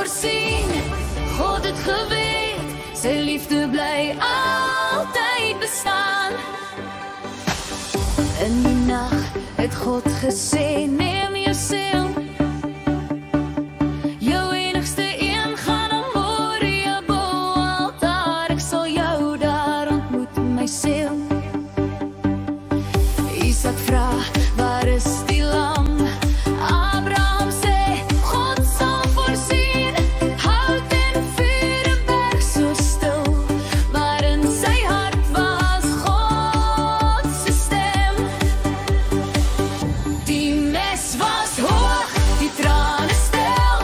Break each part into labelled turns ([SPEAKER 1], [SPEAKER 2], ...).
[SPEAKER 1] voorsien. God het geweet, sy liefde bly altyd bestaan. In die nag het God gesê, neem jou siel. Jou enigste een gaan aan Moria bou altaar. Ek sal jou daar ontmoet, my siel. Isak vra, waar is die lam? Abraham sê, God sal voorsien. Hout en vuur en berg so stil, maar in sy hart was God se stem. Die mes was hoog, die trane stil.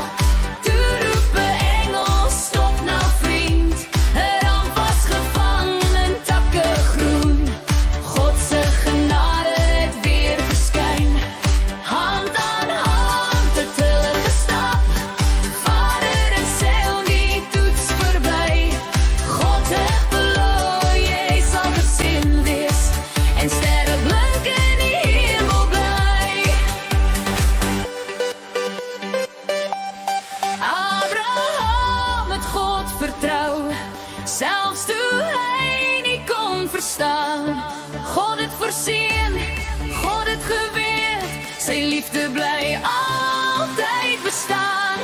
[SPEAKER 1] Toe roep 'n engel, stop nou vriend. 'n ram was gevangen in takke groen. God se genade het weer verskyn. Hand aan hand het hulle gestap. Vader en seun die toets verby. God het beloof, jy sal gesien wees. En sterre blink in die hemel bly. Abraham het God vertrou, selfs toe hy nie kon verstaan. God het voorsien, God het geweet, sy liefde bly altyd bestaan.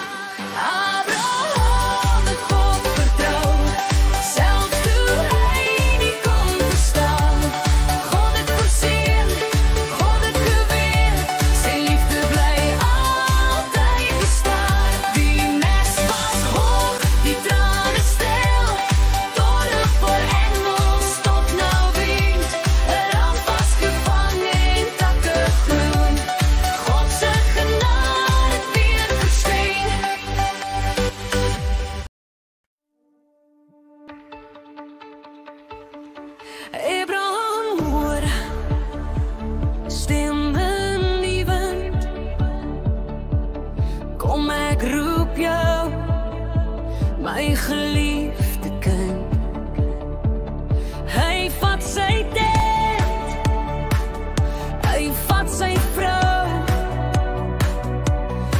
[SPEAKER 1] Abraham het God vertrou, selfs toe hy nie kon verstaan. God het voorsien, God het geweet, sy liefde bly altyd bestaan. Die mes was hoog, die trane stil. Door 'n voor engel, stop nou wind. 'n ram was gevangen in takke groen. God se genade het weer verskyn. Abraham hoor stem in die wind. Kom ek roep jou, my geliefde kind. Hy vat sy tent, hy vat sy vrou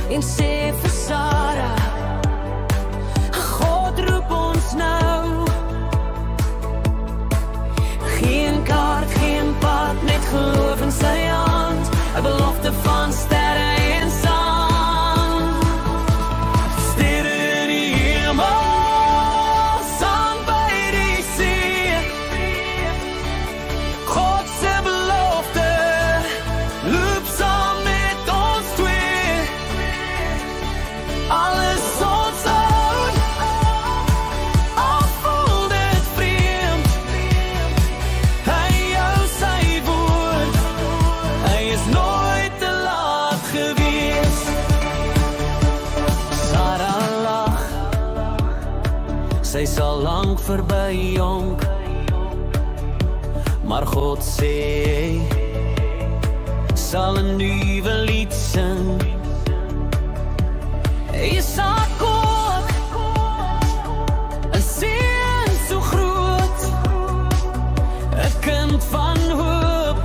[SPEAKER 1] en sê vir Sarah, God roep ons nou. Geen kaart, geen pad, net geloof in sy hand. 'n belofte van sterre en sand. Sterre in die hemel, sand by die see. God se belofte, loop saam met ons twee. Alles ons oud, al voel dit vreemd. Hy hou sy woord, hy is nooit te laat gewees. Sarah lag, sy sal lank verby jonk. Maar God sê, sal 'n nuwe lied sing. Isak ook, 'n seun so groot, 'n kind van hoop,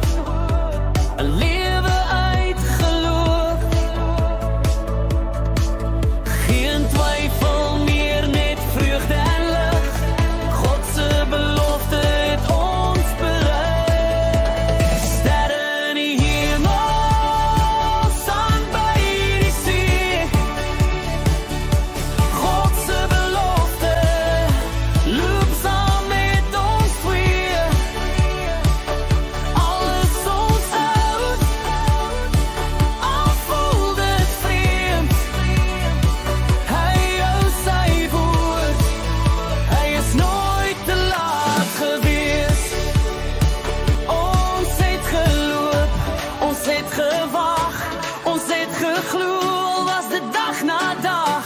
[SPEAKER 1] 'n lewe uit geloof. Geen twyfel meer, net vreugde en lig. God se belofte het ons bereik. Sterre in die hemel, sand by die see. God se belofte, loop saam met ons twee. Alles ons oud, al voel dit vreemd. Hy hou sy woord, hy is nooit te laat gewees. Ons het geloop, ons het gewag, ons het geglo, al was dit dag na dag.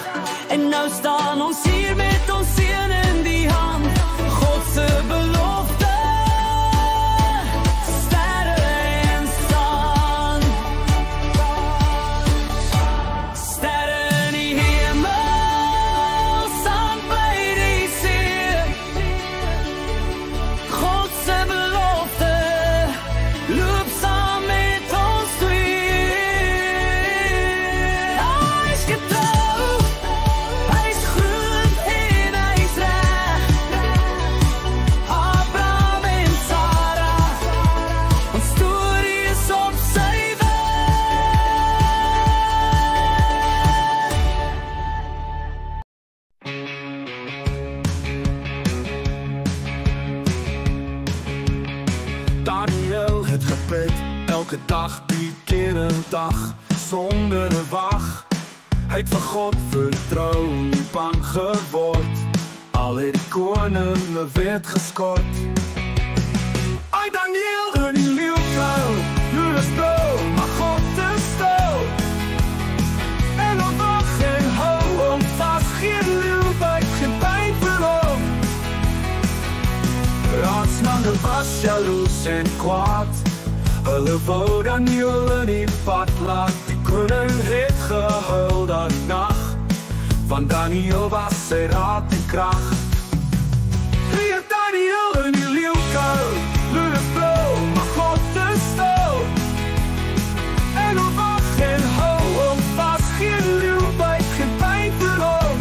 [SPEAKER 1] En nou staan ons hier met ons seun in die hand. God se belofte, sterre en sand. Sterre in die hemel, sand by die see. God se belofte, loop saam met ons twee. Hy is getrouw, hy is
[SPEAKER 2] elke dag biedt keer een dag zonder een wag. Hy het vir God vertrou, nie bang geword. Al het die koninge werd geskort. Ai Daniel in die leeuwkuil, Judas blauw, maar God is stil. En op wag en hou hom vas, geen leeuw byt, geen pijn vir hom. Raadsmanne was jaloers en kwaad. Hulle wou Daniel in die pad laat. Die koning het gehuil dat nacht, want Daniel was sy raad en kracht. Hier Daniel in die leeuwkuil, Judas blauw, maar God is stil. En op wag en hou hom vas, geen leeuw byt, geen pijn vir hom.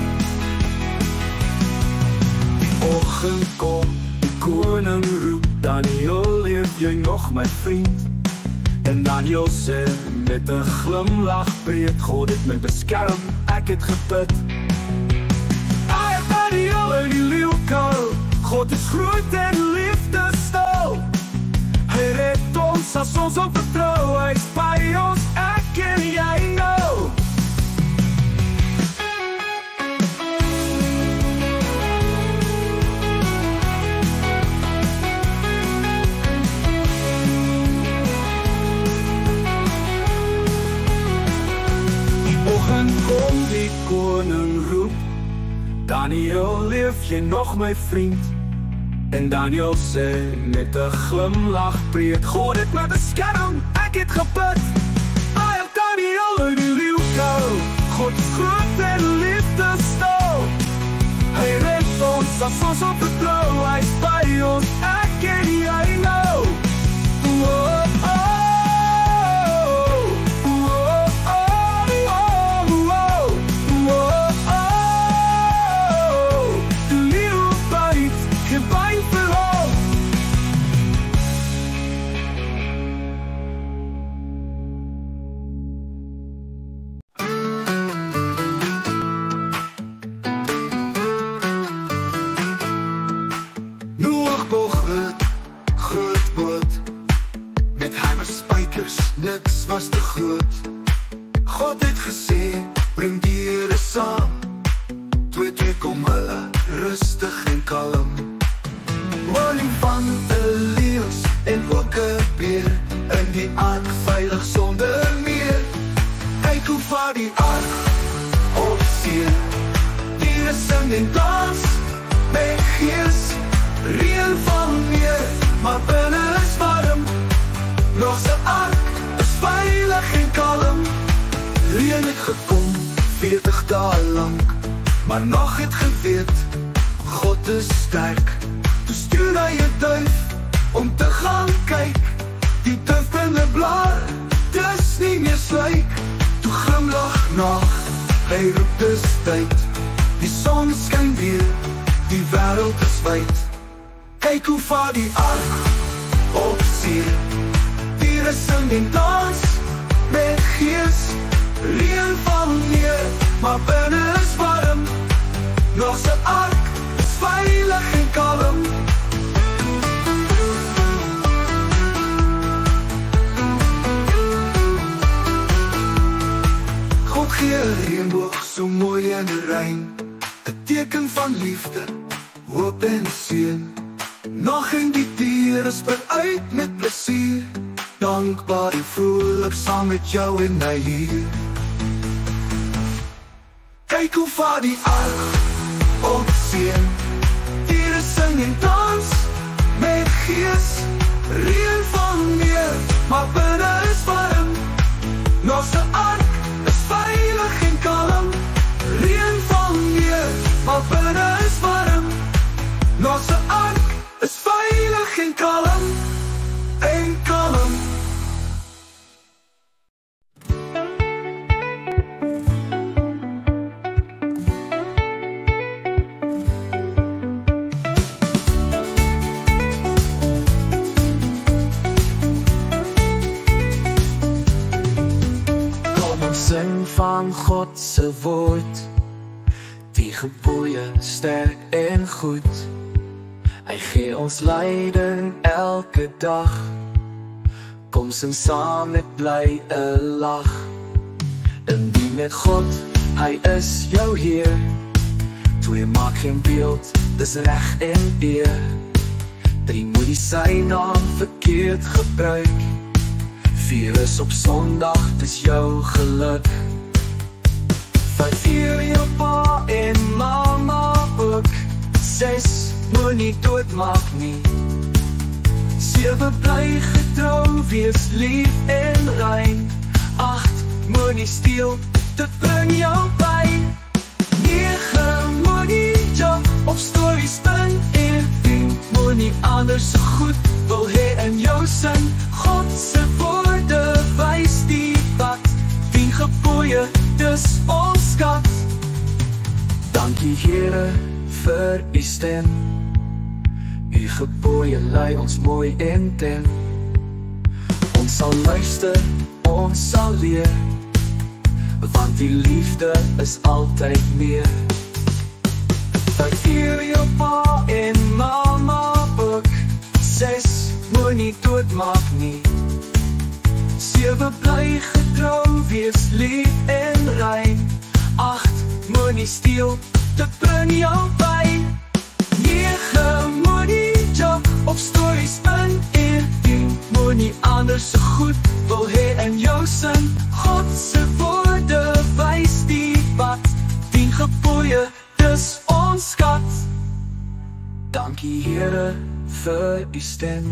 [SPEAKER 2] Die oggend kom, die koning roep, Daniel, leef jy nog my vriend? En Daniel sê met 'n glimlach breed, God het my beskerm, ek het gebid. Ai Daniel in die leeuwkuil, God is groot en liefde stil. Hy red ons as ons op vertrou, hy is by ons, ek en jy nou. Kom die koning roep, Daniel, leef jy nog my vriend? En Daniel sê met 'n glimlach breed, God het my beskerm, ek het gebid. Ai Daniel in die leeuwkuil, God is groot en liefde stil. Hy red ons as ons op vertrou, hy is by ons, ek en jy nou.
[SPEAKER 3] Niks was te groot. God het gesê, bring diere saam. Twee kom hulle, rustig en kalm. Olifante, leeu's en ook 'n beer, in die ark veilig sonder meer. Kyk hoe vaar die ark op see. Diere sing en dans met gees. Reën val neer, maar binne is warm. Nog 'n ark veilig en kalm. Reën het gekom, 40 dae lank, maar nog het geweet, God is sterk. Toe stuur hy 'n duif, om te gaan kyk. Die duif binne blaar, dis nie meer slyk. Toe glimlag nog, hy roep dis tyd. Die son skyn weer, die wêreld is wyd. Kyk hoe vaar die ark op see. Diere sing en dans met gees. Reën val neer, maar binne is warm. Nog 'n ark is veilig en kalm. God gee 'n reënboog so mooi in die reën, 'n teken van liefde, hoop en seën. Nog en die diere spring uit met plesier, dankbaar en vrolik saam met jou en my hier. Kyk hoe vaar die ark op see. Diere sing en dans met gees. Reën val neer, maar binne is warm. Nog 'n ark is veilig en kalm. Reën val neer, maar binne is warm. Nog 'n ark is veilig en kalm. En kalm.
[SPEAKER 2] Sing van God se woord, die gebooie sterk en goed. Hy gee ons leiding elke dag, Kom sing saam met bly 'n lag. Indien met God, hy is jou Heer. 2 maak geen beeld, dis reg en eer. 3 moet die sy naam verkeerd gebruik. 4 is op Sondag, dis jou geluk. 5 eer jou pa en mama ook. 6 moet nie doodmaak nie. 7 bly getrou, wees lief en rein. 8 moet nie steel, dit bring jou pyn. 9 moet nie joke op stories spin. En 10 moet nie anders so goed wil hê in jou sin. God se woorde wys die pad. 10 gebooie, dis ons skat. Dankie Here vir u stem. U gebooie lei ons mooi en ten. Ons sal luister, ons sal leer, want die liefde is altyd meer. Eer jou pa en mama ook. 6 moet nie doodmaak nie. 7 bly getrou, wees lief en rein. 8 moet nie steel, dit bring jou pyn. 9 moet nie joke op stories spin. En 10 moet nie anders so goed wil hê in jou sin. God se woorde wys die pad. 10 gebooie, dis ons skat. Dankie Here vir u stem.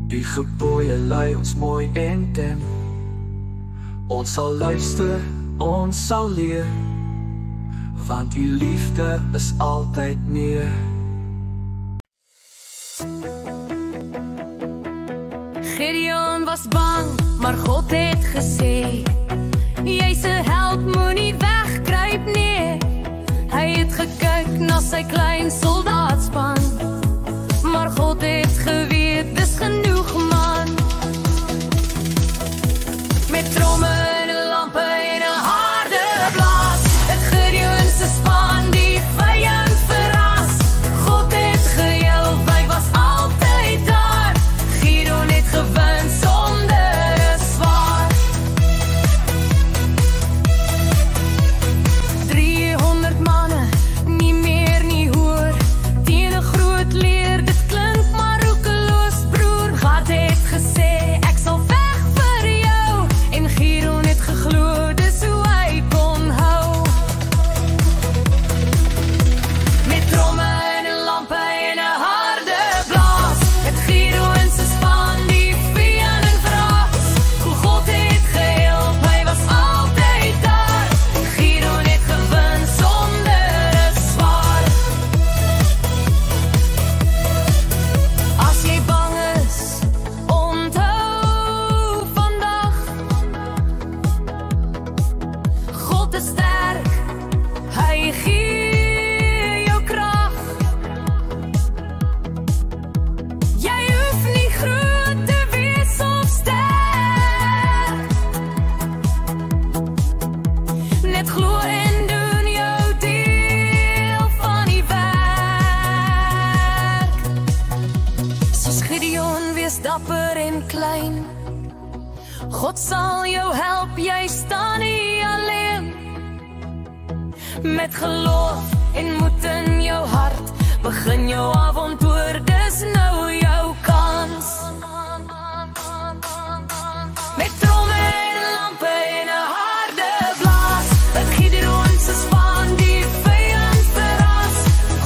[SPEAKER 2] U gebooie lei ons mooi en ten. Ons sal luister, ons sal leer, want u liefde is altyd meer.
[SPEAKER 1] Gideon was bang, maar God het gesê, jy se held moenie wegkruip nie. Hy het gekyk na sy klein soldaatspan, maar God het geweet, dis genoeg man. Met tromme en 'n lampe en 'n harde blaas, het Gideon se span die vyand verras. God het gehelp, hy was altyd daar. Gideon het gewin sonder 'n swaard. 300 manne, nie meer nie hoor, teen 'n groot leer, dit klink maar roekeloos broer. God het gesê, ek sal veg vir jou, en Gideon het geglo, dis hoe hy kon hou. Met tromme en 'n lampe en 'n harde blaas, het Gideon se span die vyanden verras. Hoe God het gehelp, hy was altyd daar. Gideon het gewin sonder 'n swaard. As jy bang is, onthou vandag, God is sterk, hy gee jou krag. Jy hoef nie groot te wees of sterk, net glo en doen jou deel van die werk. Soos Gideon, wees dapper en klein, God sal jou help, jy staan nie alleen. Met geloof en moed in jou hart, begin jou avontuur, dis nou jou kans. Met tromme en 'n lampe en 'n harde blaas, het Gideon se span die vyand verras.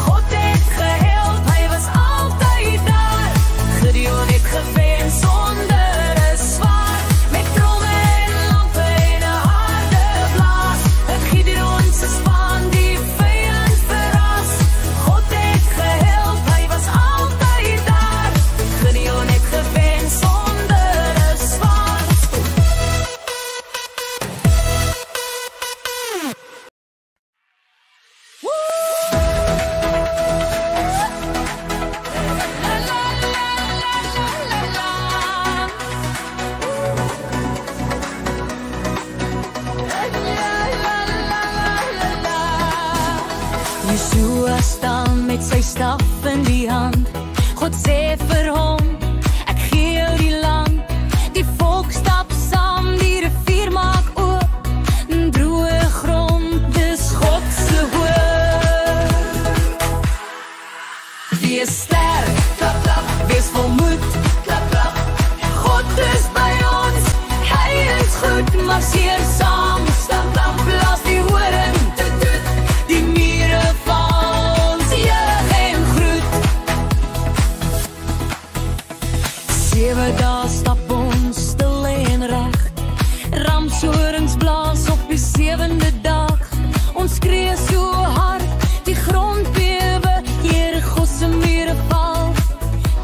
[SPEAKER 1] God het gehelp, hy was altyd daar. Gideon het gewen sonder 'n swaard. Met tromme en 'n lampe en 'n harde blaas, het Gideon se span die vyand verras. God het gehelp, hy was altyd daar. Gideon het gewen sonder 'n swaard. La la la la la la la. Yeshua staan met sy staf in die hand. God sê vir hom, ek gee jou die land. Wees sterk, klap, klap. Wees vol moed, klap, klap. God is by ons, hy is goed, marseer saam, stap, stap, blaas die horing, toet, toet. Die mure van ons jeug en groet. 7 dae stap ons stil en reg, ramshorings blaas op die 7de dag. Ons skree so hard, die grond bewe, Here God se mure val,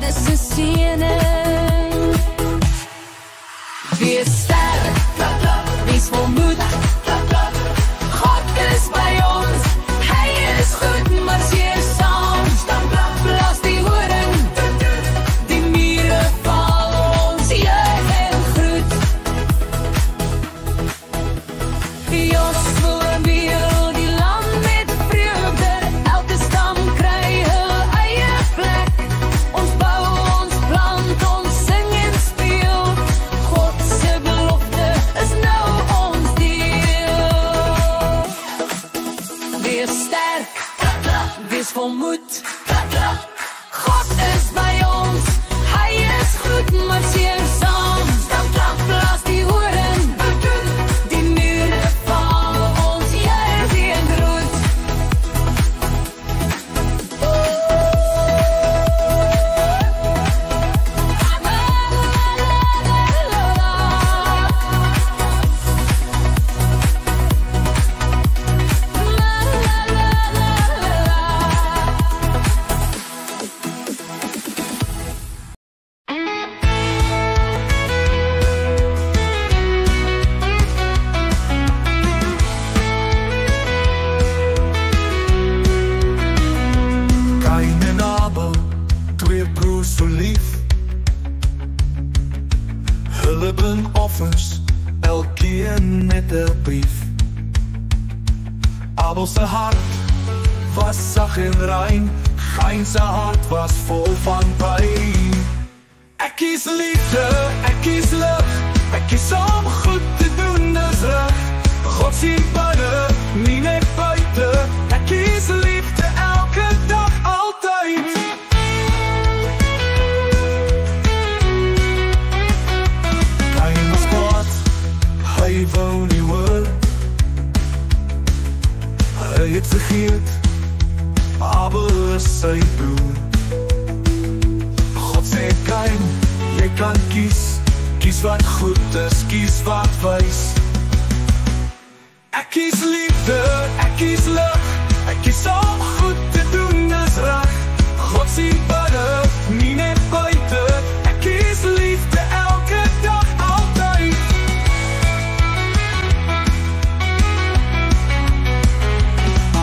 [SPEAKER 1] dis 'n seëning. Wees sterk, klap, klap, wees vol moed, klap, klap. God is by ons, hy is goed, marseer saam, stap, klap, blaas die horing, die mure val, ons juig en groet. Jos voorbeeld die land met vreugde, elke stam kry hul eie plek. Ons bou, ons plant, ons sing en speel, God se belofte is nou ons deel. Wees sterk, klap, klap, wees vol moed, klap, klap. God is by ons, hy is goed, marseer saam, stap, klap, blaas die horing, die mure val, ons juig en groet.
[SPEAKER 2] Kain en Abel, 2 broers so lief. Hulle bring offers, elkeen met 'n brief. Abel se hart was sag en rein, Kain se hart was vol van pyn. Ek kies liefde, ek kies lig, ek kies om goed te doen is reg. God sien binne, nie net buite. Ek kies liefde elke dag, altyd. Kain was kwaad, hy wou nie hoor. Hy het vergeet, Abel is sy broer. God sê Kain, jy kan kies, kies wat goed is, kies wat wys. Ek kies liefde, ek kies lig, ek kies om goed te doen is reg. God sien binne, nie net buite. Ek kies liefde elke dag, altyd.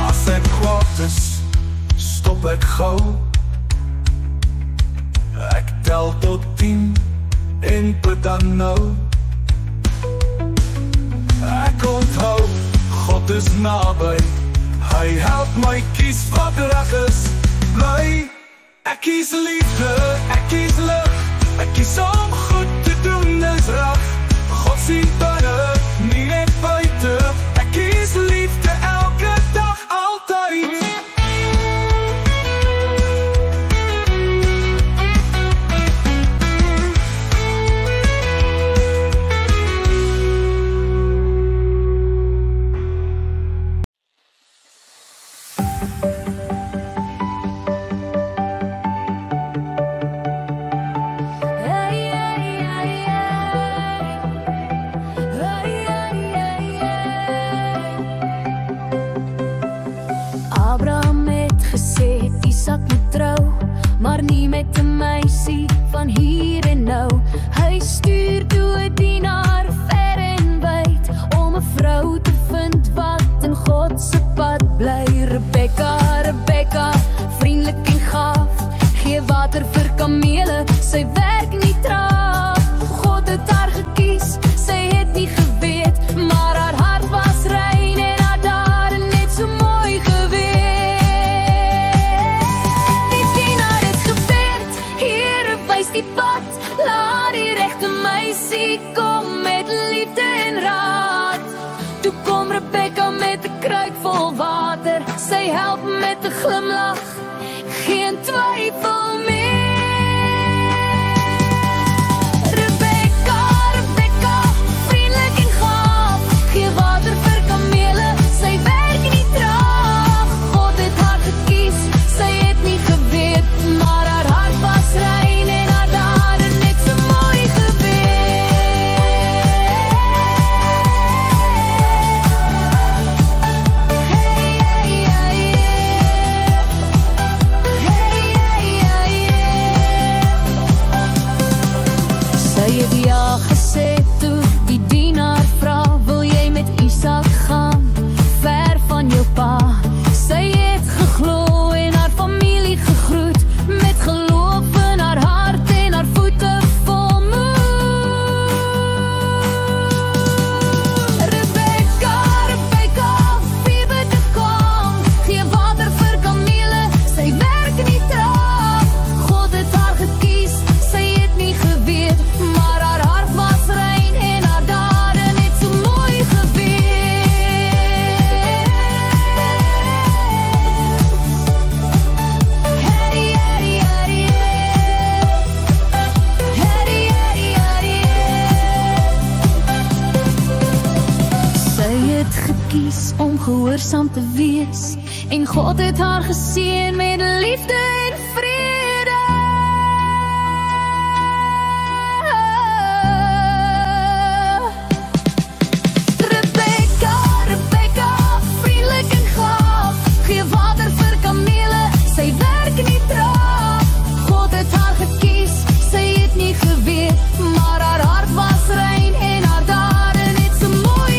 [SPEAKER 2] As ek kwaad is, stop ek gou. Ek tel tot 10 en bid dan nou. Ek onthou, God is naby, hy help my kies wat reg is, bly. Ek kies liefde, ek kies lig, ek kies om goed te doen is reg. God sien binne, nie net buite. Ek kies liefde elke dag, altyd.
[SPEAKER 1] Abraham het gesê, Isak moet trou, maar nie met 'n meisie van hier en nou. Hy stuur toe 'n dienaar ver en wyd, om 'n vrou te vind wat in God se pad bly. Rebekka, Rebekka, vriendelik en gaaf, gee water vir kamele, sy werk nie traag. God het haar gekies, sy het nie geweet, maar haar hart was rein en haar dade net so mooi geweet. Die dienaar het gebid, Here wys die pad, laat die regte meisie kom met liefde en raad. Toe kom Rebekka met 'n kruik vol water. Sy help met 'n glimlag, geen twyfel meer. Rebecca, Rebecca, vriendelik en gaaf, gee water vir kamele, sy werk nie traag. God het haar gekies, sy het nie geweet, maar haar hart was rein en haar dade net so mooi Sy het ja gesê toe die dienaar vra, wil jy met Isak gaan, ver van jou pa? Sy het geglo en haar familie gegroet, met geloof in haar hart en haar voete vol moed. Rebecca, Rebecca, wie bid te kom, gee water vir kamele, sy werk nie traag. God het haar gekies, sy het nie geweet, maar haar hart was rein en haar dade net so mooi Sy het gekies om gehoorsaam te wees, en God het haar geseën met liefde en vrede. Rebecca, Rebecca, vriendelik en gaaf, gee water vir kamele, sy werk nie traag. God het haar gekies, sy het nie geweet, maar haar hart was rein en haar dade net so mooi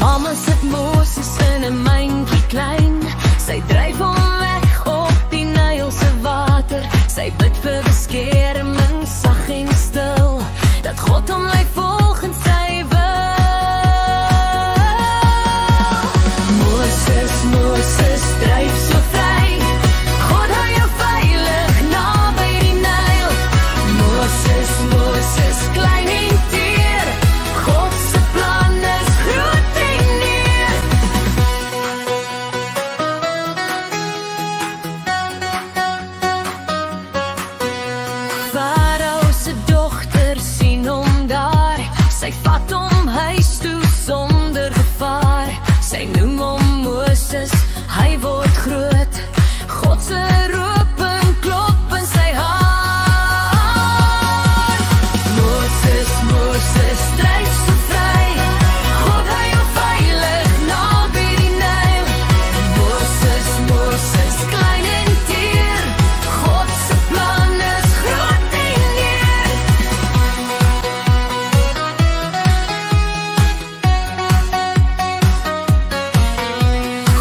[SPEAKER 1] Mama sit Moses in 'n mandjie klein, sy dryf hom weg op die Nylse water, sy bid vir beskerming sag en stil, dat God hom lei volgens sy wil. Moses, Moses, dryf so vry, God hou jou veilig naby die Nyl. Moses, Moses, klein en teer, God se plan is groot en neer. Farao se dogter sien hom daar, sy vat hom huis toe sonder gevaar. Sy noem hom Moses, hy word groot, God se roeping klop in sy hart. Moses, Moses, dryf so vry, God hou jou veilig naby die Nyl. Moses, Moses, klein en teer, God se plan is groot en neer.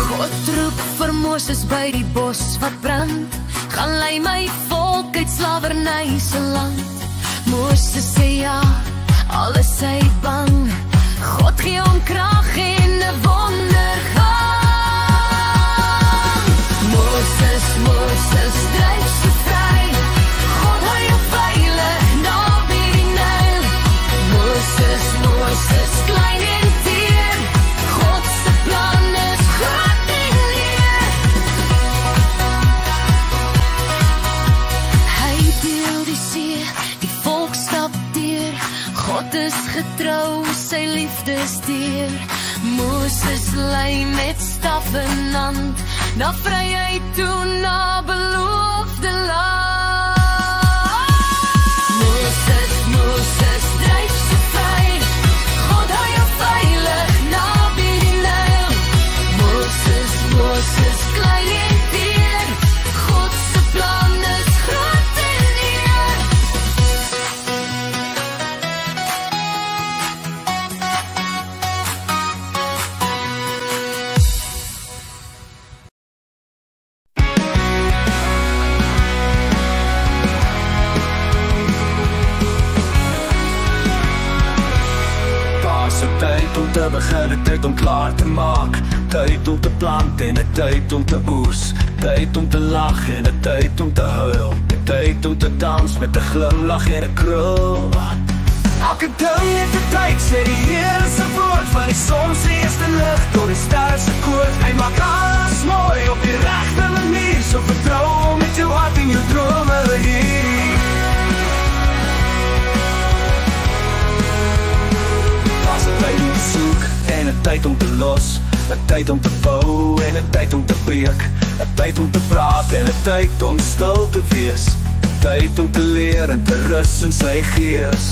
[SPEAKER 1] God roep vir Moses by die bos wat brand, gaan lei my volk uit slawerny se land. Moses sê ja, alles hy bang, God gee hom krag en 'n wondergang. Moses, Moses, dryf so vry, God hou jou veilig naby die Nyl. Moses, Moses, klein en teer, God se plan is groot en neer. Hy deel die see, die volk stap deur, God is getrou, sy liefde stuur. Moses lei met staf in hand, na vryheid toe, na beloofde land. Moses, Moses, dryf so vry, God hou jou veilig naby die Nyl. Moses, Moses, klein en teer, God se plan is groot en neer.
[SPEAKER 2] tyd om te begin, 'n tyd om klaar te maak, tyd om te plant en 'n tyd om te oes, tyd om te lag en 'n tyd om te huil, 'n tyd om te dans met 'n glimlag en 'n krul. Elke ding het 'n tyd, sê die Here se woord, van die son se eerste lig tot die ster se koord. Hy maak alles mooi op die regte manier, so vertrou met jou hart en jou drome hier. Daar's 'n tyd om te soek en 'n tyd om te los, 'n tyd om te bou en 'n tyd om te breek, 'n tyd om te praat en 'n tyd om stil te wees, 'n tyd om te leer en te rus in sy gees.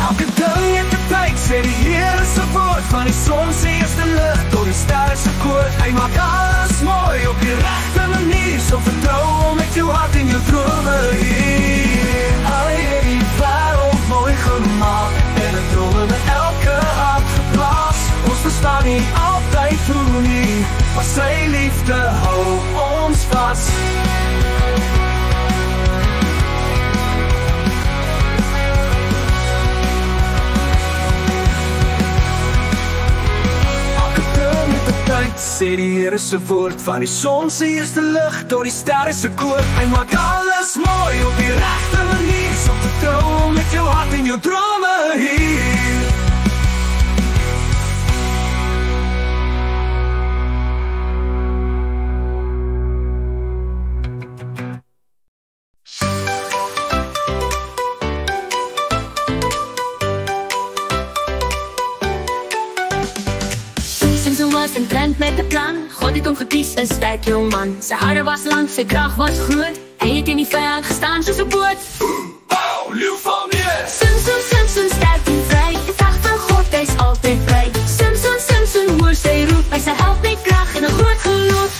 [SPEAKER 2] Elke ding het 'n tyd, sê die Here se woord, van die son se eerste lig tot die ster se koord. Hy maak alles mooi op die regte manier, so vertrou met jou hart en jou drome hier. Hy het die wêreld mooi gemaak en 'n drome met elke hart geplaas. Ons verstaan nie altyd hoe nie, maar sy liefde hou ons vas. Sê die Here se woord, van die son se eerste lig tot die sterre se koord. Hy maak alles mooi op die regte manier, so vertrou met jou hart en jou drome hier.
[SPEAKER 1] Was een trend met de plan, God het hom gekies, 'n sterk jong man. Sy hare was lang, sy krag was groot, hy het in die vyand gestaan soos 'n boot.
[SPEAKER 2] Wow, leeu van meer!
[SPEAKER 1] Samson, Samson, sterk en vry, die krag van God, hy is altyd vry. Samson, Samson, hoor sy roep, hy sy help met krag en 'n groot geloof.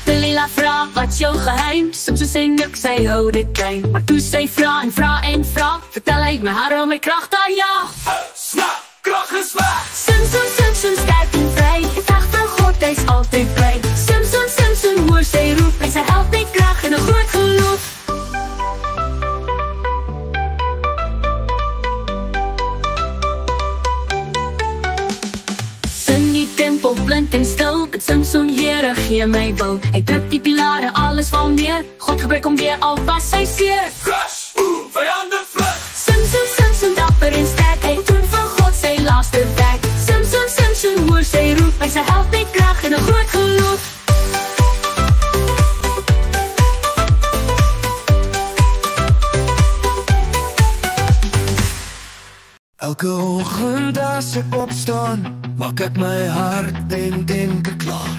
[SPEAKER 1] Delila vra, wat is jou geheim? Samson sê niks, sy hou dit klein. Maar toe sy vra en vra en vra, vertel hy, my hare om my krag daar ja.
[SPEAKER 2] Snap, krag is weg!
[SPEAKER 1] Samson, Samson, sterk en vry, die krag van God, hy is altyd vry. Samson, Samson, hoor sy roep, hy sy help met krag en 'n groot geloof. In die tempel blind en stil, bid Samson, Here gee my wil. Hy druk die pilare, alles val neer, God gebruik hom weer al was hy seer.
[SPEAKER 2] Crash, vyande vlug!
[SPEAKER 1] Samson, Samson, dapper en sterk, hy doen van God sy laaste werk. Samson, Samson, hoor sy roep, hy sy help met krag en 'n groot geloof.
[SPEAKER 3] Elke oggend as ek opstaan, maak ek my hart en denk ek klaar.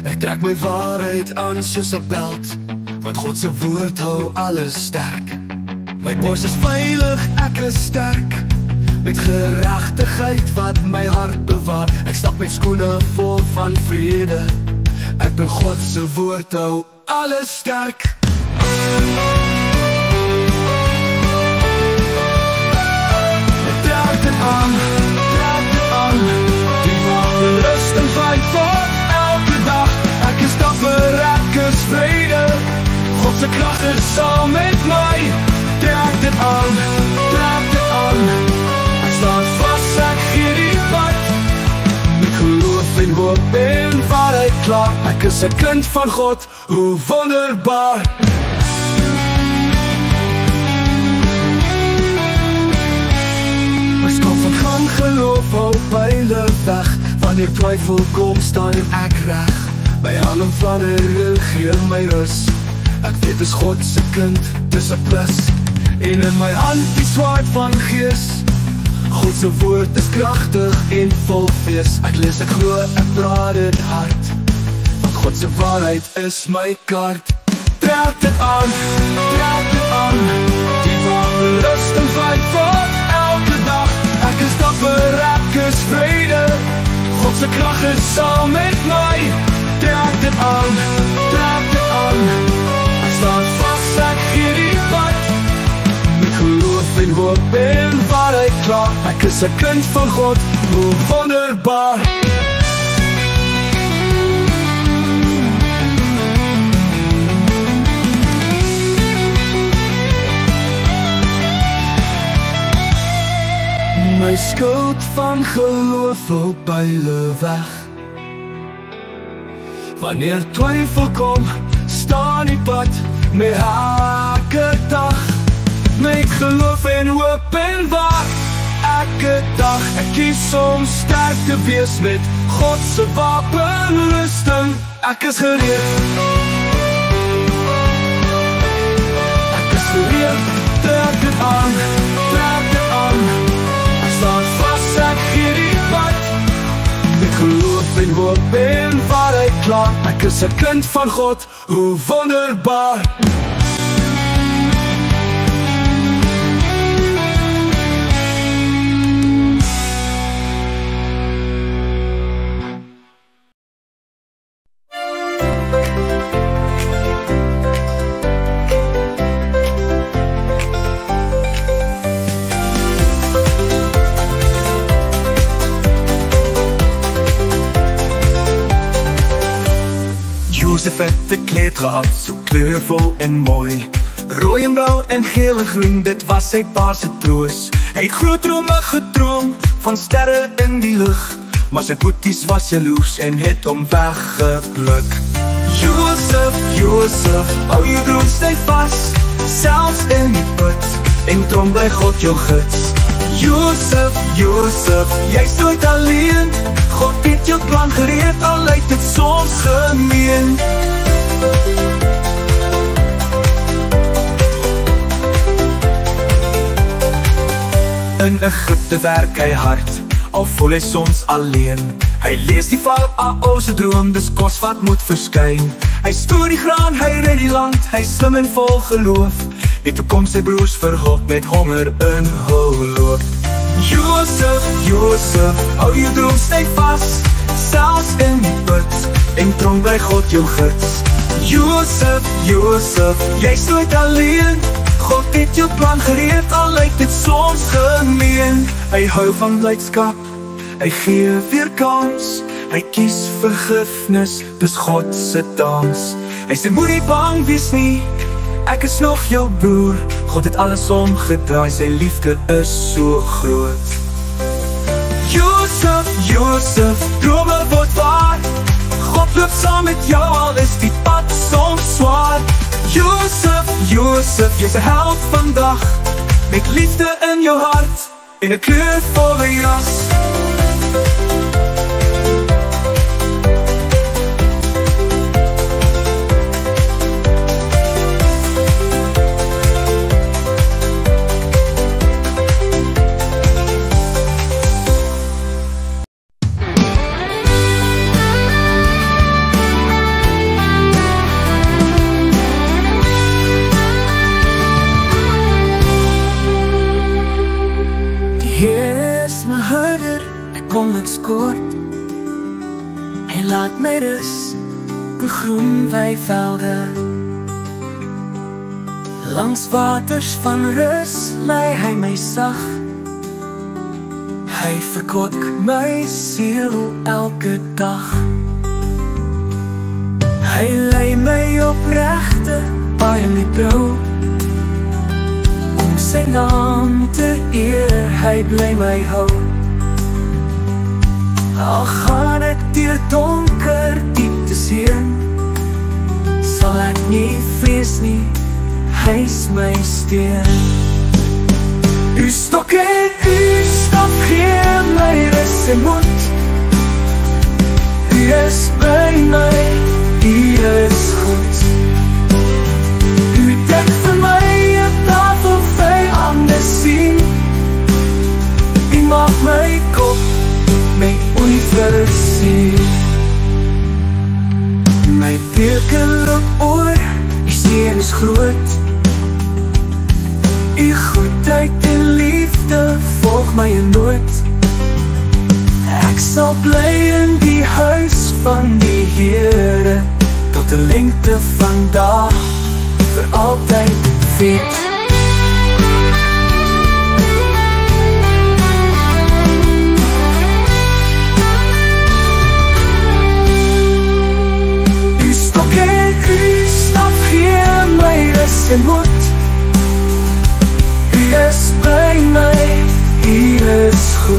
[SPEAKER 3] Ek trek my waarheid aan soos 'n beld, want God se woord hou alles sterk. My bors is veilig, ek is sterk, met geregtigheid wat my hart bewaar. Ek stap met skoene vol van vrede, ek ben God se woord hou alles sterk. Draag dit aan, die van rust en fight voor elke dag. Ek is dapper, ek is vrede, God se krag is saam met my. Draag dit aan, ek staan vas, ek gee die pad, met geloof en hoop en waarheid klaar. Ek is 'n kind van God, hoe wonderbaar. My skop van gang geloof hou pyle weg, wanneer twyfel kom staan ek reg. My handen van 'n rug gee my rus, ek weet is God se kind, dis 'n plus. En in my hand die swaard van gees, God se woord is kragtig en vol fees. Ek lees, ek glo, ek praat dit hard, want God se waarheid is my kaart. Draag dit aan, die van rust en fight voor elke dag. Ek is dapper, ek is vrede, God se krag is saam met my. Draag dit aan, ek staan vas, ek gee die pad, met geloof en hoop en waarheid klaar. Ek is 'n kind van God, hoe wonderbaar. my skuld van geloof op byle weg. Wanneer twyfel kom, staan die pad met elke dag. My geloof en hoop en waar elke dag. Ek kies om sterk te wees met God se wapenrusting. Ek is gereed. Ek is gereed. Trek dit aan, trek dit aan. Ek staan vas, ek gee die pad. Met geloof en hoop en waarheid klaar. Ek is 'n kind van God, hoe wonderbaar. Josef het 'n kleed gehad, so kleurvol en mooi. Rooi en blauw en geel en groen, dit was sy pa se troos. Hy het groot drome gedroom, van sterre in die lug. Maar sy boeties was jaloers en het hom weggepluk. Josef, Josef, hou jou droom steeds vas. Selfs in die put, en droom by God jou gids. Josef, Josef, jy's nooit alleen. God het jou plan gereed, al lyk dit soms gemeen. In Egypte werk hy hard, al voel hy soms alleen. Hy lees die Farao se droom, dis kos wat moet verskyn. Hy stoor die graan, hy red die land, hy slim en vol geloof. En toe kom sy broers vir God met honger in hul loop. Josef, Josef, hou jou droom steeds vas. Selfs in die put, en droom by God jou gids. Josef, Josef, jy's nooit alleen. God het jou plan gereed, al lyk dit soms gemeen. Hy hou van blydskap, hy gee weer kans. Hy kies vergifnis, dis God se dans. Hy sê moenie bang wees nie, ek is nog jou broer. God het alles omgedraai, sy liefde is so groot. Josef, Josef, drome word waar. God loop saam met jou, al is die pad soms swaar. Josef, Josef, jy's 'n held vandag. Met liefde in jou hart, en 'n kleurvolle jas. Kom ek kort, hy laat my rus in groen weivelde. Langs waters van rus lei hy my sag. Hy verkwik my siel elke dag. Hy lei my op regte paai in die blou. Om sy naam te eer, hy bly my hou. Al gaan ek deur donker dieptes heen, sal ek nie vrees nie, hy's my steun. U stok en u stap gee my rus en moed. U is by my, u is goed. U dek vir my 'n tafel vyande sien. U maak my kop my onversien. My beke loop oor, die seën is groot. U goedheid en liefde volg my in nood. Ek sal bly in die huis van die Here, tot die lengte van dag, vir altyd weet. En moed, u is by my, u is goed.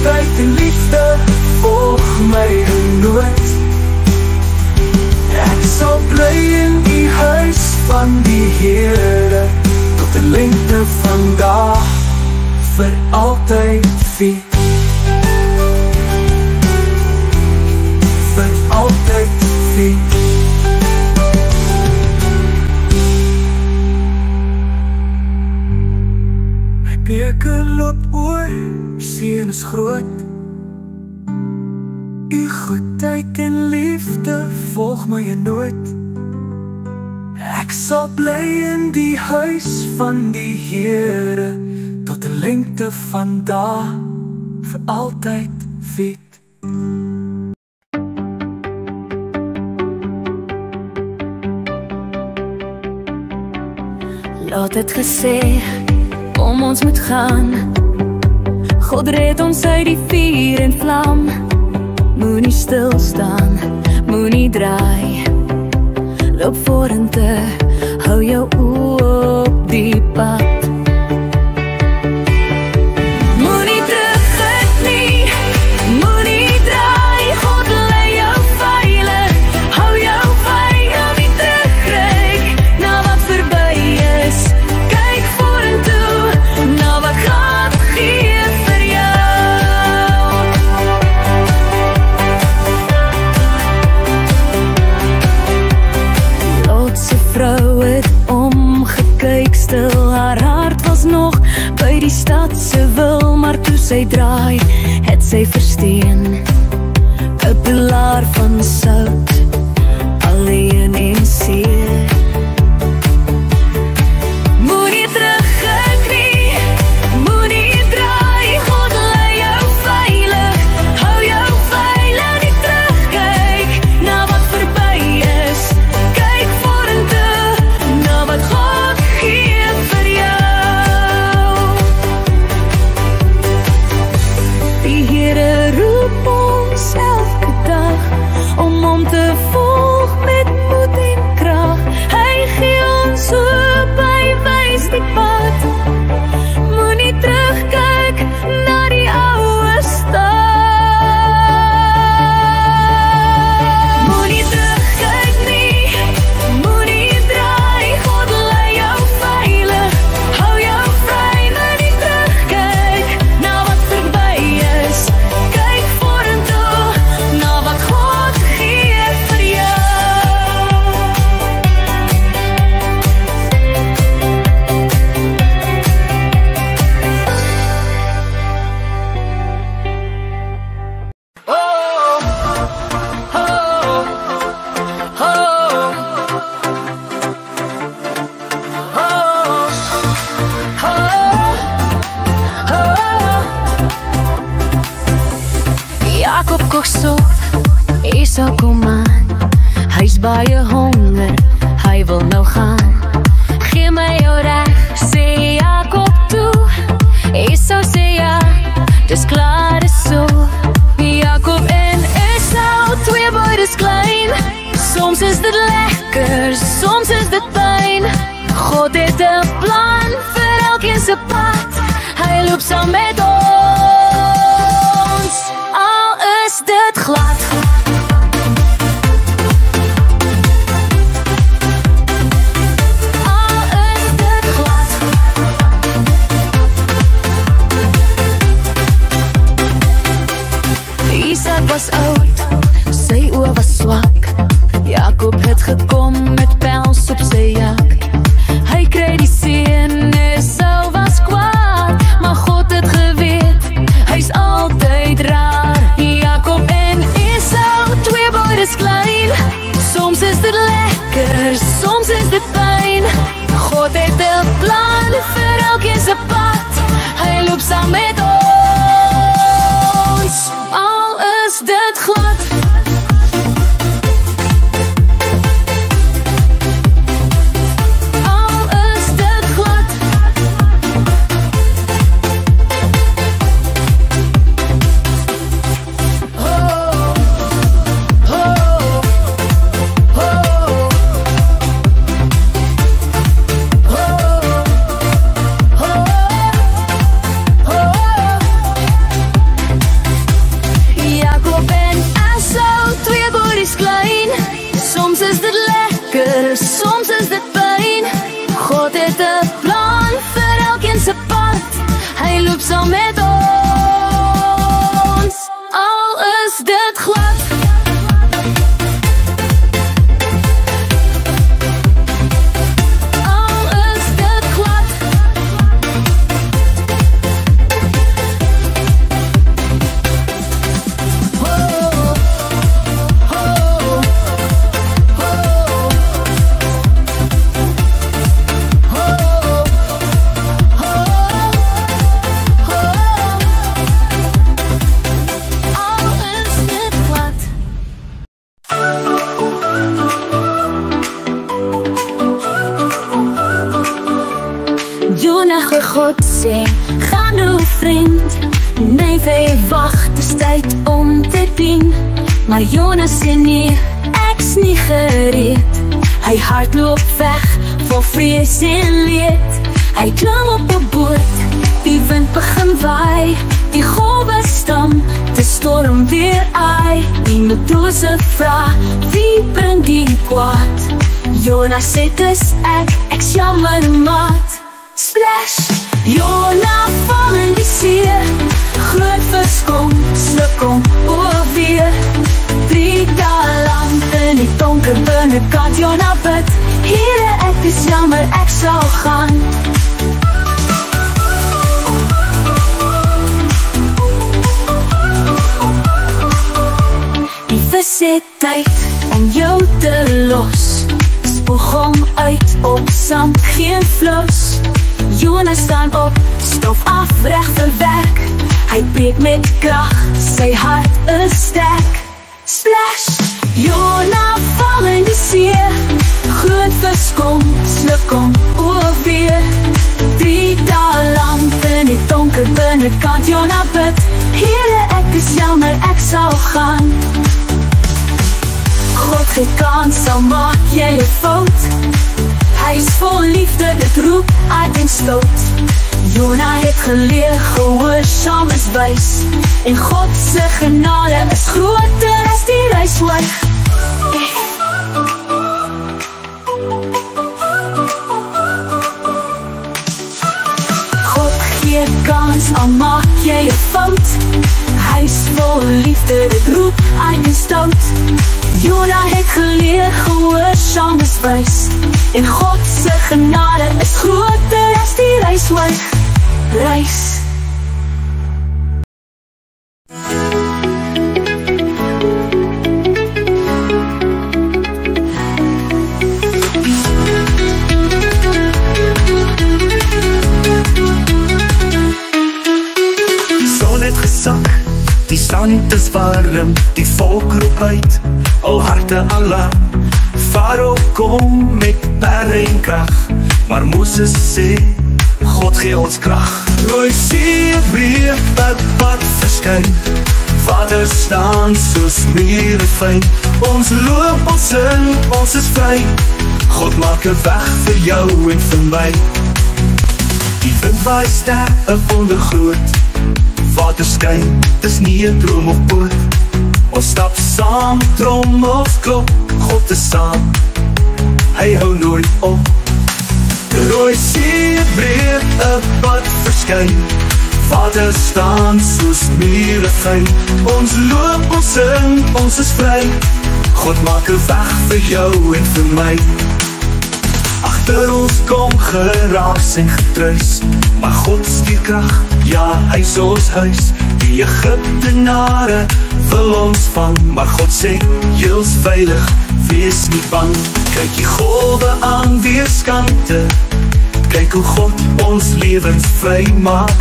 [SPEAKER 2] altyd en liefde volg my nooit. Ek sal bly in die huis van die Here tot die lengte van dae, vir altyd weet. Vir altyd weet. My beker loop oor, seën is groot. U goedheid en liefde volg my nooit. Ek sal bly in die huis van die Here tot die lengte van dae, vir altyd weet.
[SPEAKER 1] Laat het gesê, kom ons moet gaan. God red ons uit die vuur en vlam. Moenie stilstaan, moenie draai. Loop vorentoe, hou jou oë op die pad. Moenie terugkyk nie, moenie draai. God lei jou veilig, hou jou veilig. Nie terugkyk na wat verby is. Kyk vorentoe, na wat God gee vir jou. Lotse vrou het omgekyk stil, haar hart was nog by die stad se wil, maar toe sy draai, het sy versteen, 'n pilaar van sout, alleen en seer. Moenie terugkyk nie, moenie draai. God lei jou veilig, hou jou veilig. Nie terugkyk na wat verby is. Kyk vorentoe, na wat God gee vir jou. Die Here roep ons elke dag om hom te volg met moed en krag. Hy gee ons hoop, hy wys die pad. Moenie terugkyk na die oue stad. Moenie terugkyk nie, moenie draai. God lei jou veilig, hou jou vry. Moenie terugkyk na wat verby is. Kyk vorentoe, na wat God gee vir jou. Jakob kook sop, Esau kom aan. Hy's baie honger, hy wil nou gaan. Gee my jou reg, sê Jakob toe. Esau sê ja, dis klaar, dis so. Jakob en Esau, twee boetes klein. Soms is dit lekker, soms is dit pyn. God het 'n plan vir elkeen se pad. Hy loop saam met ons, al is dit glad. Al is dit glad. Isak was oud, sy oë was swak. Jakob het gekom met pels op sy jak. Hy kry die seën, Esau was kwaad, maar God het geweet, hy's altyd raar. Jakob en Esau, twee boetes klein. Soms is dit lekker, soms is dit pyn. God het 'n plan vir elkeen se pad. Hy loop saam met ons, al is dit glad. God sê, gaan nou vriend, nee vee wacht, is tyd om te dien. Maar Jonas sê nee, ek's nie gereed. Hy hardloop weg, vol vrees en leed. Hy klim op 'n boot, die wind begin waai. Die golwe stam, die storm weer ai. Die matrose vra, wie bring die kwaad? Jonas sê dis ek's jammer maat. Splash, Jonas val in die see. Groot vis kom, sluk hom oor weer. 3 dae lang in die donker binnekant Jonas bid, Here ek is jammer, ek sal gaan. Die vis het tyd om jou te los. Spoeg hom uit op sand, geen vloes. Jonas staan op, stof af reg vir werk. Hy breek met krag, sy hart is sterk. Splash, Jonas val in die see. Groot vis kom, sluk hom oor weer. 3 dae lang in die donker binnekant Jonas bid, Here ek is jammer, ek sal gaan. God gee kans, al maak jy 'n fout. Hy is vol liefde, dit roep uit en stoot. Jonas het geleer, gehoorsaam is wys. En God se genade is groter as die reisweg. God gee kans, al maak jy 'n fout. Hy is vol liefde, dit roep uit en stoot. Jonas het geleer, gehoorsaam is wys. En God se genade is groter as die reisweg. Reis.
[SPEAKER 2] Die son het gesak, die sand is warm, die volk roep uit, al harte alarm. Farao kom met perde en krag, maar Moses sê, God gee ons krag. Rooi see breek, 'n pad verskyn. Vader staan soos mure fyn. Ons loop, ons sing, ons is vry. God maak 'n weg vir jou en vir my. Die wind waai sterk, 'n wonder groot. Vader skyn, dis nie 'n droom of boot. Ons stap saam, drom of klop, God is saam, hy hou nooit op. Rooi see breek, 'n pad verskyn. Vader staan soos mure fyn. Ons loop, ons sing, ons is vry. God maak 'n weg vir jou en vir my. Agter ons kom geraas en getruis, maar God stuur krag, ja, hy is ons huis. Die Egiptenare wil ons vang, maar God sê, jy's veilig, wees nie bang. Kyk die golwe aan weerskante, kyk hoe God ons lewens vry maak.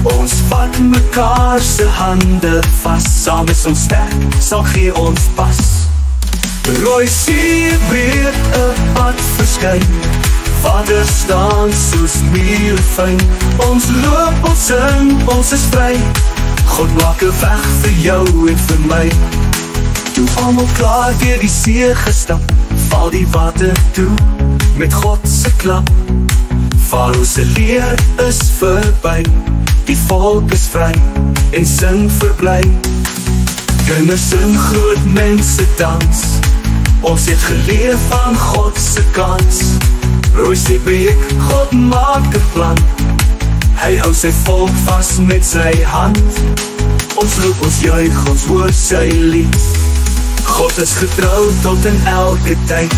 [SPEAKER 2] Ons vat mekaar se hande vas, saam is ons sterk, sal gee ons pas. Rooi see breek, 'n pad verskyn. Vader staan soos mure fyn. Ons loop, ons sing, ons is vry. God maak 'n weg vir jou en vir my. Toe almal klaar deur die see gestap, val die water toe met God se klap. Farao se leer is verby, die volk is vry en sing verbly. Kinders sing, groot mense dans, ons het geleer van God se kans. Rooi see breek, God maak 'n plan, hy hou sy volk vas met sy hand. Ons roep, ons juig, ons hoor sy lied. God is getrou tot in elke tyd.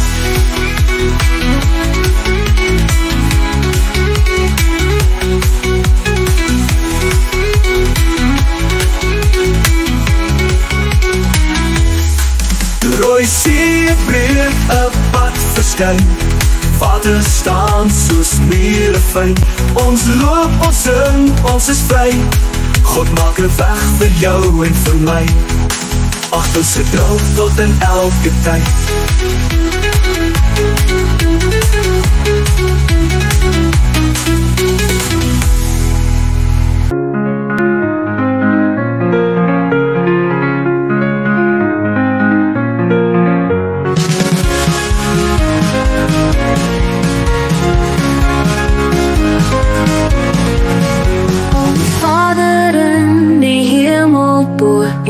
[SPEAKER 2] Rooi see breek, 'n pad verskyn. Vader staan soos mure fyn. Ons loop, ons sing, ons is vry. God maak 'n weg vir jou en vir my. Ag, ons is getrou tot in elke tyd.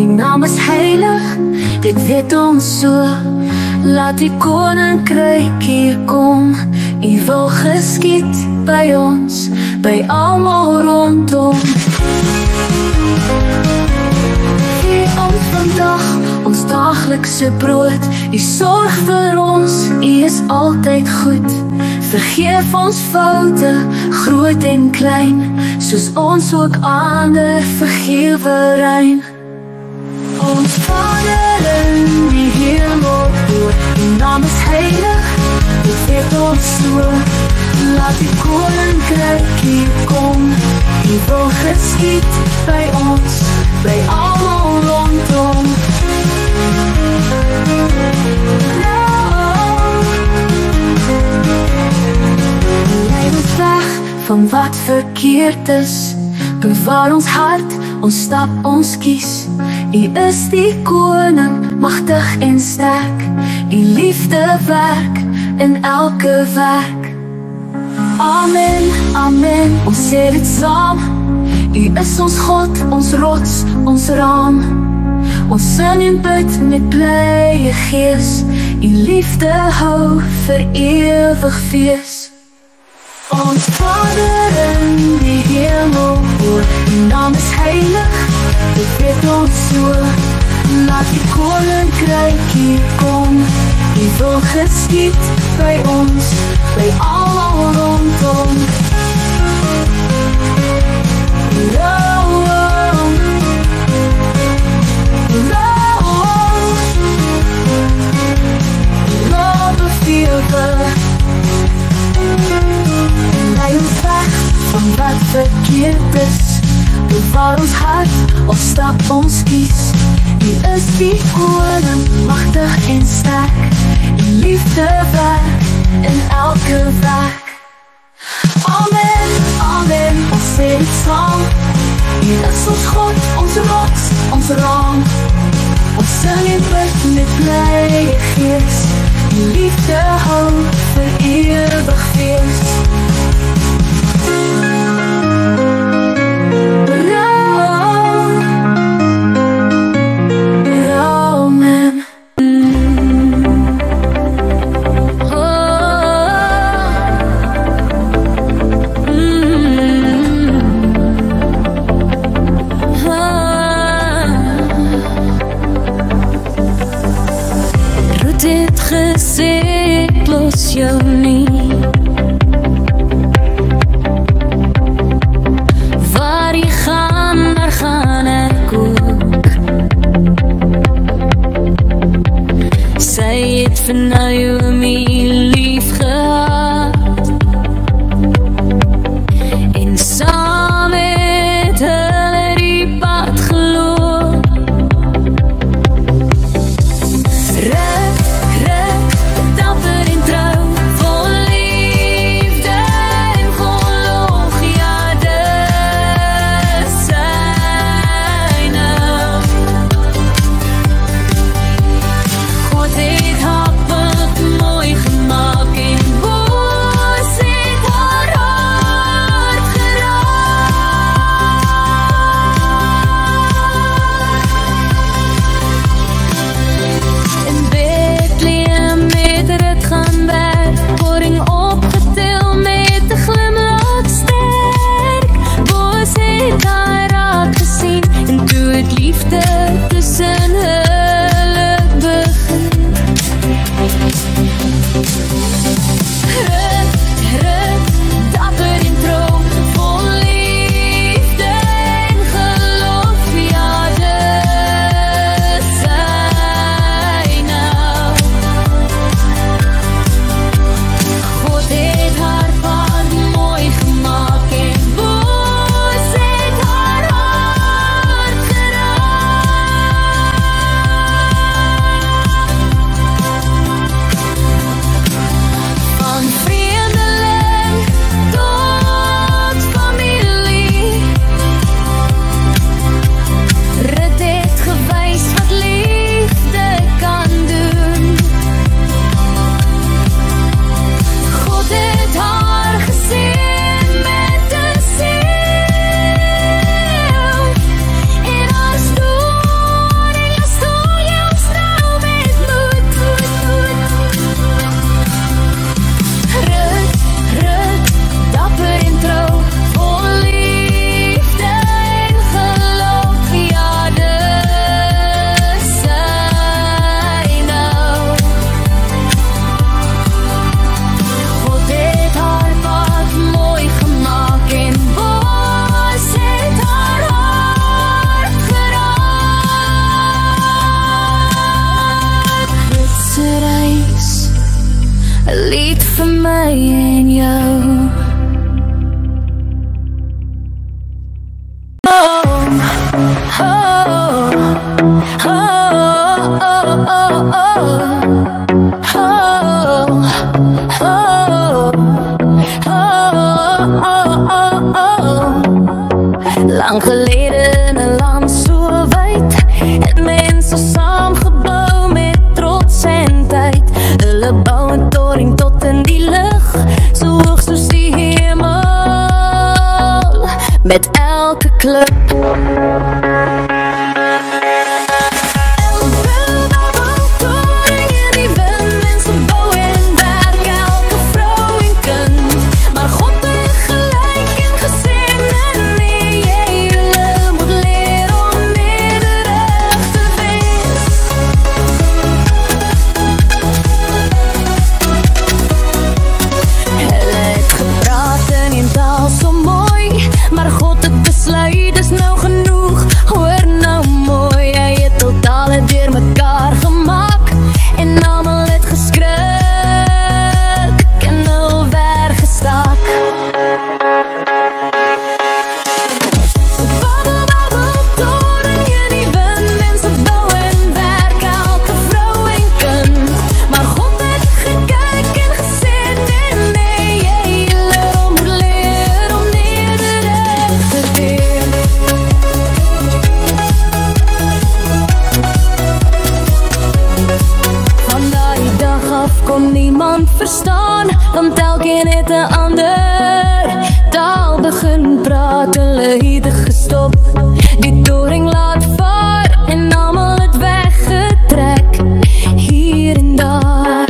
[SPEAKER 1] die naam is heilig, dit weet ons so. Laat die koninkryk hier kom, U wil geskied by ons, by almal rondom. Gee ons vandag ons daaglikse brood, U sorg vir ons, U is altyd goed. Vergeef ons foute, groot en klein, soos ons ook ander vergewe rein. Ons Vader in die hemel, U naam is heilig, dit weet ons so. Laat die koninkryk hier kom, U wil geskied by ons, by almal rondom. Leid ons weg van wat verkeerd is, bewaar ons hart, ons stap ons kies. U is die koning, magtig en sterk, U liefde werk in elke werk. Amen, amen, ons sê dit saam. U is ons God, ons rots, ons raam. Ons sing en bid met blye gees, U liefde hou vir ewig fees. Ons Vader in die hemel, U naam is heilig, dit weet ons so. Laat die koninkryk hier kom, U wil geskied by ons, by almal rondom. Lei ons weg van wat verkeerd is, bewaar ons hart, of stap ons kies. U is die koning, magtig en sterk, U liefde werk in elke werk. Amen, amen, ons sê dit saam. U is ons God, ons rots, ons raam. Ons sing en bid met blye gees, U liefde hou vir ewig fees. Jou nie, waar jy gaan, daar gaan ek ook. Sy het vir Naomi lief gehad, en saam het hulle die pad geloop. Ruk, dapper en trouw, 'n lied vir my en jou. Lang gelede in 'n land so wyd, het mense saamgebou met trots en tyd. Hulle bou 'n toring tot in die lug, so hoog soos die hemel, met elke klip. Verstaan, want elkeen het 'n ander taal begin praat. Hulle het gestop, die toring laat vaar en almal het weggetrek hier en daar.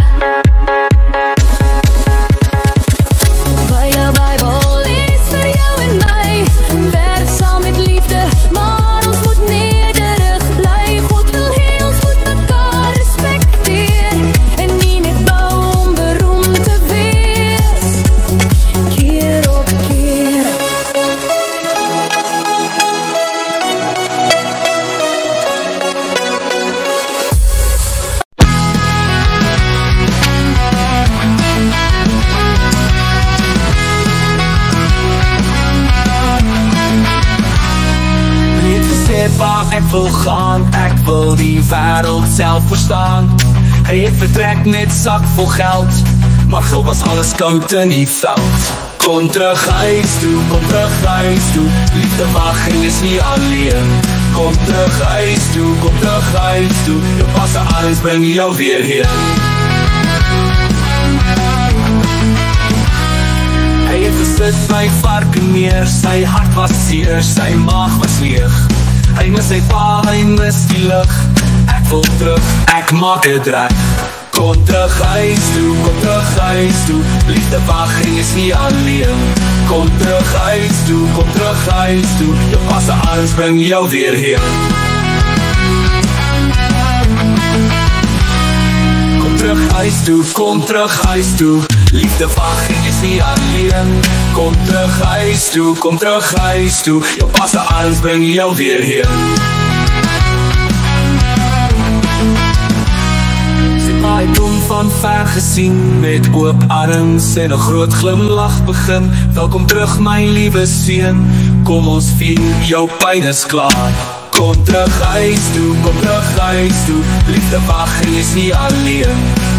[SPEAKER 1] Baie Bybel lees vir jou en my, werk saam met liefde, maar ons moet nederig bly. God wil hê ons moet mekaar respekteer en nie net
[SPEAKER 2] waar ek wil gaan, ek wil die wêreld self verstaan. Hy het vertrek met sak vol geld, maar gil was alles koud in die veld. Kom terug huis toe, kom terug huis toe, liefde wag en is nie alleen. Kom terug huis toe, kom terug huis toe, jou passe alles bring jou weer hier. Hy het gesit my varken neer, sy hart was seer, sy maag was leeg. Hy mis sy pa, hy mis die lug. Ek wil terug, ek maak het reg. Kom terug huis toe, kom terug huis toe, liefde wag en is nie alleen. Kom terug huis toe, kom terug huis toe, jou passe alles bring jou weer hier. Kom terug huis toe, kom terug huis toe, liefde wag en is nie alleen. Kom terug huis toe, kom terug huis toe, jou passe alles bring jou weer hier. Sy kom van ver gesien, met oop arms en 'n groot glimlach begin. Welkom terug my liewe seun, kom ons vier, jou pyn is klaar. Kom terug huis toe, kom terug huis toe, liefde wag en is nie alleen.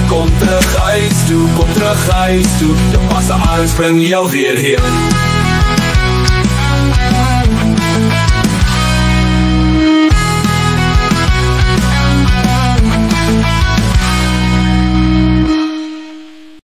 [SPEAKER 2] Kom terug huis toe, kom terug huis toe, jou passe alles bring jou weer hier.